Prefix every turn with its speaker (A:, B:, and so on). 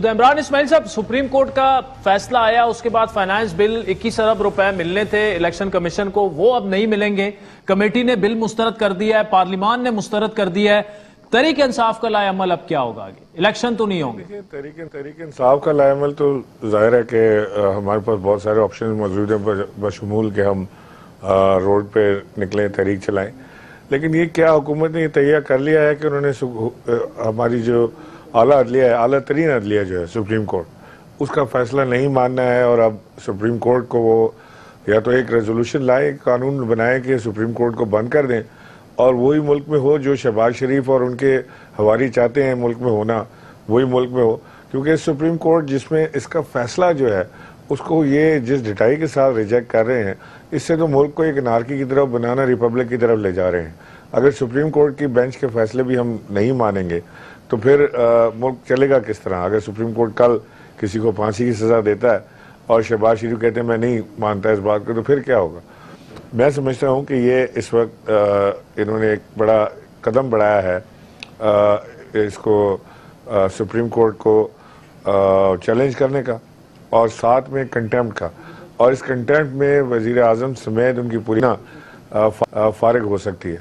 A: इमरान इस्माइल साहब, supreme court का फैसला आया, उसके बाद फाइनेंस बिल 21 अरब रुपए मिलने थे इलेक्शन कमीशन को, वो अब नहीं मिलेंगे। कमेटी ने बिल मुस्तरद कर दिया है, पार्लियामान ने मुस्तरद कर दिया है। तहरीक इंसाफ का लाएअमल अब क्या होगा? आगे इलेक्शन तो नहीं होंगे।
B: तहरीक इंसाफ का लाएअमल तो जाहिर है कि हमारे पास बहुत सारे ऑप्शन मौजूद हैं, बशमूल के हम रोड पे निकले, तहरीक चलाएं। लेकिन ये क्या हुकूमत ने ये तैयार कर लिया है कि उन्होंने हमारी जो आला अदलिया है, आला तरीन अदलिया जो है सुप्रीम कोर्ट, उसका फैसला नहीं मानना है। और अब सुप्रीम कोर्ट को वो या तो एक रेजोल्यूशन लाए, कानून बनाए कि सुप्रीम कोर्ट को बंद कर दें और वही मुल्क में हो जो शहबाज शरीफ और उनके हवारी चाहते हैं मुल्क में होना, वही मुल्क में हो। क्योंकि सुप्रीम कोर्ट जिसमें इसका फैसला जो है उसको ये जिस ढिठाई के साथ रिजेक्ट कर रहे हैं, इससे तो मुल्क को एक अनारकी की तरफ, बनाना रिपब्लिक की तरफ ले जा रहे हैं। अगर सुप्रीम कोर्ट की बेंच के फैसले भी हम नहीं मानेंगे तो फिर मुल्क चलेगा किस तरह? अगर सुप्रीम कोर्ट कल किसी को फांसी की सज़ा देता है और शहबाज शरीफ कहते हैं मैं नहीं मानता इस बात को, तो फिर क्या होगा? मैं समझता हूँ कि ये इस वक्त इन्होंने एक बड़ा कदम बढ़ाया है इसको सुप्रीम कोर्ट को चैलेंज करने का और साथ में कंटेम्प्ट का। और इस कंटेम्प्ट में वज़ीर आज़म समेत उनकी पूरी फारिग हो सकती है।